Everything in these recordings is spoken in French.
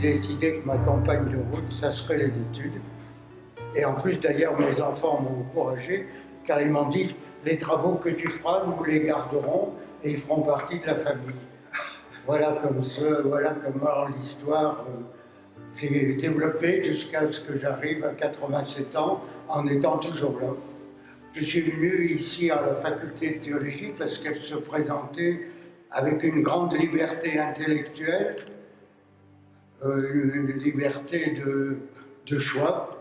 j'ai décidé que ma campagne de route, ça serait les études. Et en plus, d'ailleurs, mes enfants m'ont encouragé, car ils m'ont dit, les travaux que tu feras, nous les garderons et ils feront partie de la famille. Voilà comment l'histoire s'est développée jusqu'à ce que j'arrive à 87 ans, en étant toujours là. Je suis venu ici à la faculté de théologie parce qu'elle se présentait avec une grande liberté intellectuelle, une liberté de choix.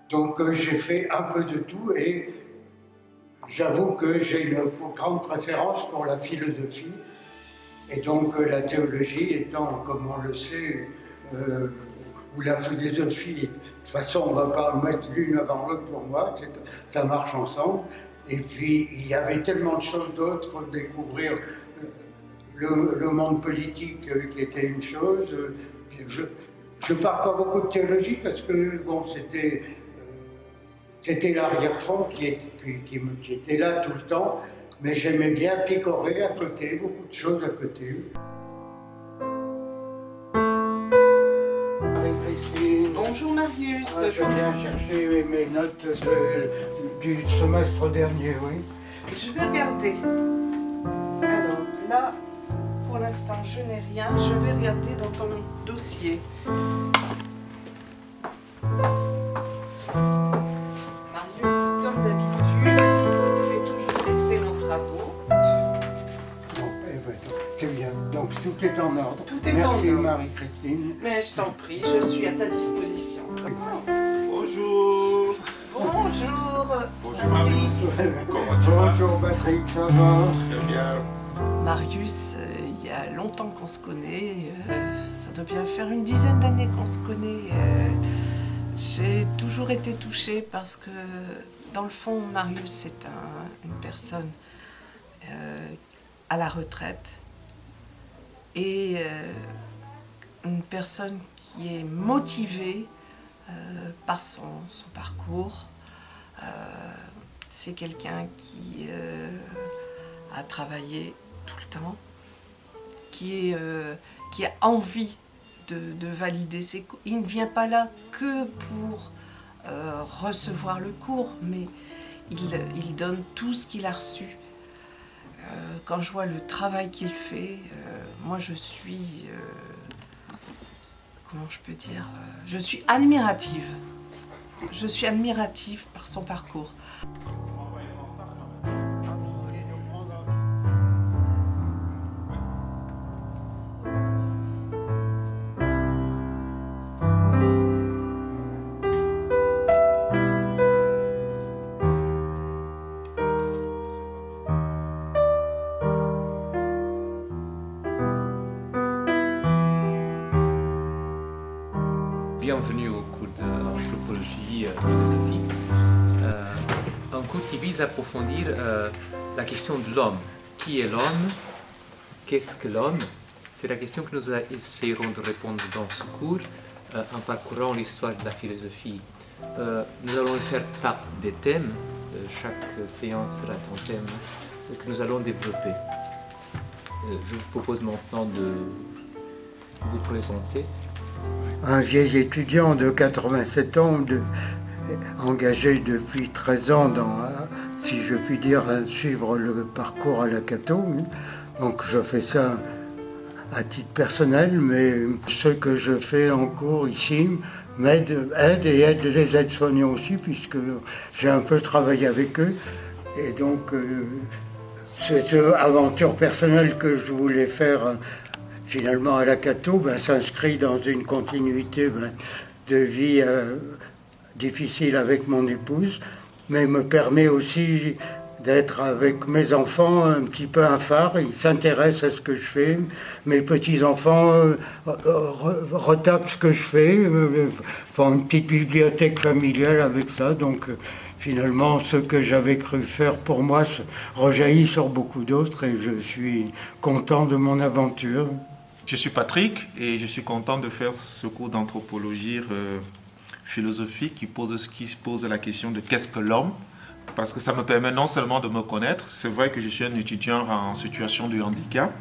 Donc j'ai fait un peu de tout et j'avoue que j'ai une grande préférence pour la philosophie. Et donc la théologie étant, comme on le sait, ou la philosophie, de toute façon on ne va pas mettre l'une avant l'autre pour moi, ça marche ensemble. Et puis il y avait tellement de choses d'autres, découvrir le monde politique qui était une chose. Je ne parle pas beaucoup de théologie parce que bon, c'était l'arrière-fond qui était là tout le temps, mais j'aimais bien picorer à côté, beaucoup de choses à côté. Marie-Christine. Bonjour Marius. Je viens chercher mes notes du semestre dernier, oui. Je vais regarder. Alors là, pour l'instant, je n'ai rien. Je vais regarder dans ton dossier. Marius, qui, comme d'habitude, fait toujours d'excellents travaux. Bon, c'est bien. Donc tout est en ordre. Tout est Merci en ordre. Marie-Christine. Mais je t'en prie, je suis à ta disposition. Bonjour. Bonjour. Bonjour Marius. Comment tu vas? Bonjour Patrick, ça va? Très bien. Marius, il y a longtemps qu'on se connaît. Ça doit bien faire une dizaine d'années qu'on se connaît. J'ai toujours été touchée parce que, dans le fond, Marius, c'est une personne à la retraite et une personne qui est motivée par son parcours. C'est quelqu'un qui a travaillé tout le temps, qui a envie de valider ses cours. Il ne vient pas là que pour recevoir le cours, mais il donne tout ce qu'il a reçu. Quand je vois le travail qu'il fait, moi je suis, comment je peux dire, je suis admirative. Je suis admirative par son parcours. Bienvenue au cours d'anthropologie philosophique, un cours qui vise à approfondir la question de l'homme. Qui est l'homme? Qu'est-ce que l'homme? C'est la question que nous essaierons de répondre dans ce cours en parcourant l'histoire de la philosophie. Nous allons le faire par des thèmes, chaque séance sera un thème que nous allons développer. Je vous propose maintenant de vous présenter. Un vieil étudiant de 87 ans, engagé depuis 13 ans dans, si je puis dire, à suivre le parcours à la Cato. Donc je fais ça à titre personnel, mais ce que je fais en cours ici aide les aides-soignants aussi, puisque j'ai un peu travaillé avec eux. Et donc cette aventure personnelle que je voulais faire finalement à la Cato s'inscrit dans une continuité de vie difficile avec mon épouse, mais me permet aussi d'être avec mes enfants un petit peu un phare. Ils s'intéressent à ce que je fais. Mes petits-enfants retapent ce que je fais, font une petite bibliothèque familiale avec ça. Donc finalement, ce que j'avais cru faire pour moi rejaillit sur beaucoup d'autres et je suis content de mon aventure. Je suis Patrick et je suis content de faire ce cours d'anthropologie philosophique qui pose la question de qu'est-ce que l'homme, parce que ça me permet non seulement de me connaître, c'est vrai que je suis un étudiant en situation de handicap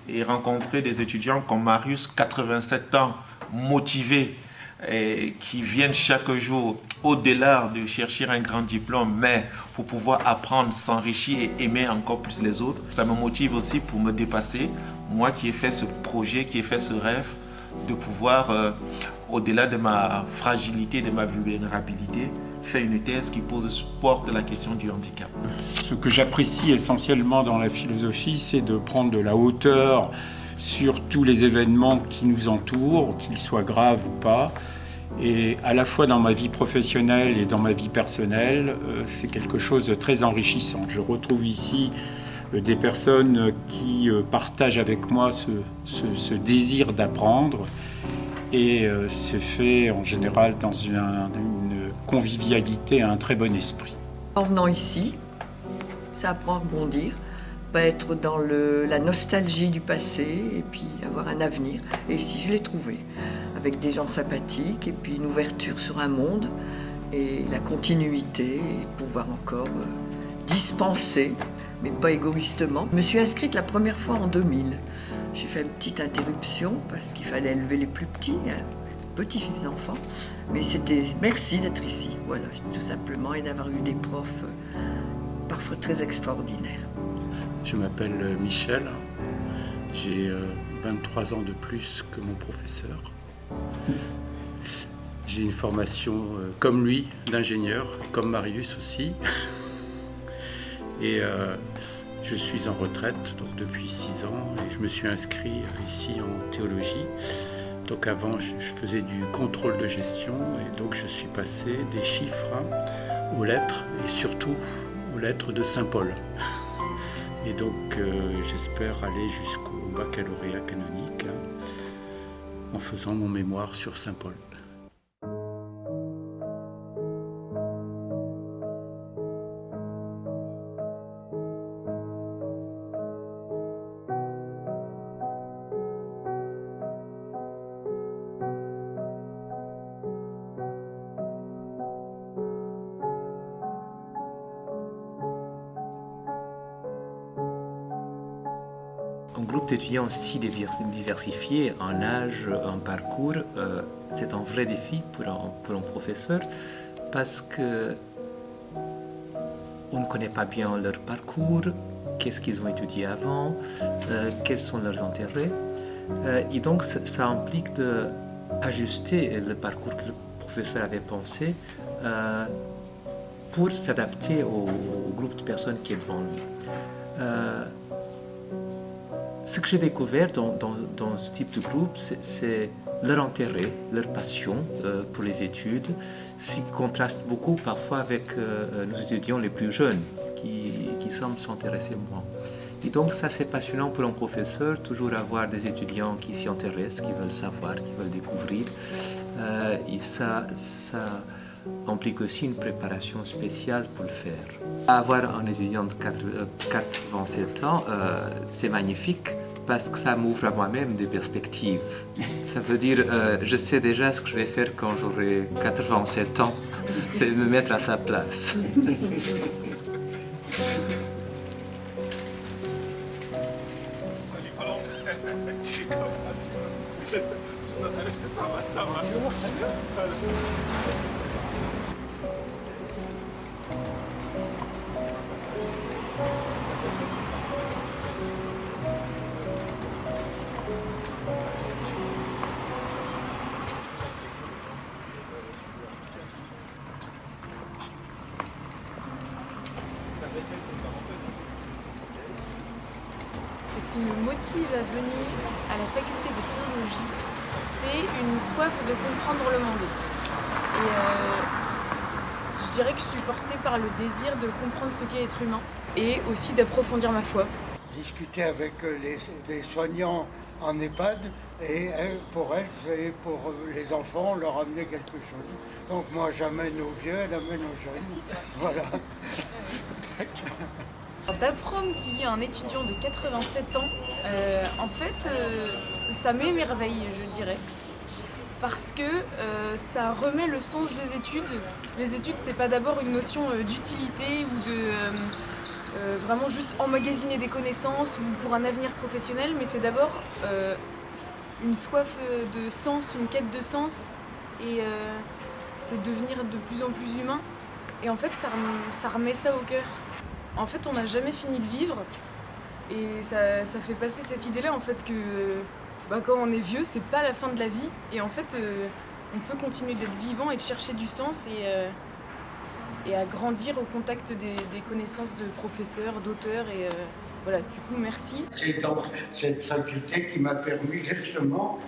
et rencontrer des étudiants comme Marius, 87 ans, motivés et qui viennent chaque jour au-delà de chercher un grand diplôme, mais pour pouvoir apprendre, s'enrichir et aimer encore plus les autres. Ça me motive aussi pour me dépasser, moi qui ai fait ce projet, qui ai fait ce rêve, de pouvoir, au-delà de ma fragilité, de ma vulnérabilité, faire une thèse qui porte la question du handicap. Ce que j'apprécie essentiellement dans la philosophie, c'est de prendre de la hauteur sur tous les événements qui nous entourent, qu'ils soient graves ou pas. Et à la fois dans ma vie professionnelle et dans ma vie personnelle, c'est quelque chose de très enrichissant. Je retrouve ici des personnes qui partagent avec moi ce désir d'apprendre. Et c'est fait en général dans une convivialité, un très bon esprit. En venant ici, ça apprend à rebondir, pas être dans la nostalgie du passé et puis avoir un avenir. Et ici, je l'ai trouvé, avec des gens sympathiques et puis une ouverture sur un monde et la continuité et pouvoir encore dispenser, mais pas égoïstement. Je me suis inscrite la première fois en 2000. J'ai fait une petite interruption parce qu'il fallait élever les plus petits, petits enfants. Mais c'était merci d'être ici, voilà, tout simplement, et d'avoir eu des profs parfois très extraordinaires. Je m'appelle Michel, j'ai 23 ans de plus que mon professeur. J'ai une formation comme lui, d'ingénieur, comme Marius aussi. Et je suis en retraite donc depuis 6 ans et je me suis inscrit ici en théologie. Donc avant, je faisais du contrôle de gestion et donc je suis passé des chiffres aux lettres et surtout aux lettres de Saint-Paul. Et donc j'espère aller jusqu'au baccalauréat canonique en faisant mon mémoire sur Saint-Paul. Un groupe d'étudiants si diversifié en âge, en parcours, c'est un vrai défi pour un professeur parce que on ne connaît pas bien leur parcours, qu'est-ce qu'ils ont étudié avant, quels sont leurs intérêts. Et donc ça implique d'ajuster le parcours que le professeur avait pensé pour s'adapter au groupe de personnes qui est devant lui. Ce que j'ai découvert dans ce type de groupe, c'est leur intérêt, leur passion pour les études, ce qui contraste beaucoup parfois avec nos étudiants les plus jeunes, qui semblent s'intéresser moins. Et donc ça, c'est passionnant pour un professeur, toujours avoir des étudiants qui s'y intéressent, qui veulent savoir, qui veulent découvrir. Et ça implique aussi une préparation spéciale pour le faire. Avoir un étudiant de 87 ans, c'est magnifique parce que ça m'ouvre à moi-même des perspectives. Ça veut dire, je sais déjà ce que je vais faire quand j'aurai 87 ans, c'est me mettre à sa place. Ce qui me motive à venir à la faculté de théologie, c'est une soif de comprendre le monde. Et je dirais que je suis portée par le désir de comprendre ce qu'est être humain et aussi d'approfondir ma foi. Discuter avec les soignants en EHPAD et pour elles et pour les enfants leur amener quelque chose. Donc moi j'amène aux vieux, elle amène aux jeunes. Voilà. D'apprendre qu'il y a un étudiant de 87 ans, en fait, ça m'émerveille, je dirais. Parce que ça remet le sens des études. Les études, c'est pas d'abord une notion d'utilité ou de vraiment juste emmagasiner des connaissances ou pour un avenir professionnel, mais c'est d'abord une soif de sens, une quête de sens, et c'est devenir de plus en plus humain. Et en fait, ça remet ça au cœur. En fait, on n'a jamais fini de vivre, et ça fait passer cette idée-là, en fait, que quand on est vieux, c'est pas la fin de la vie, et en fait, on peut continuer d'être vivant et de chercher du sens, et à grandir au contact des connaissances de professeurs, d'auteurs, et voilà, du coup, merci. C'est donc cette faculté qui m'a permis justement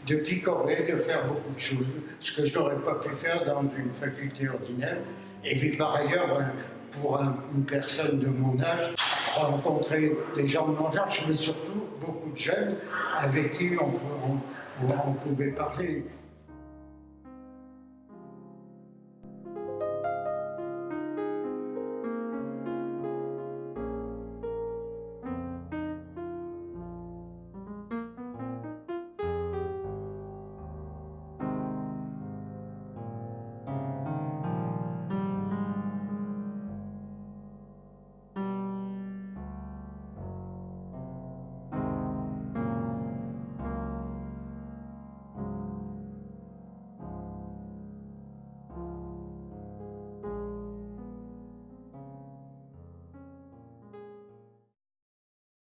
de picorer, de faire beaucoup de choses, ce que je n'aurais pas pu faire dans une faculté ordinaire. Et puis par ailleurs, pour une personne de mon âge, rencontrer des gens de mon âge, mais surtout beaucoup de jeunes avec qui on pouvait parler.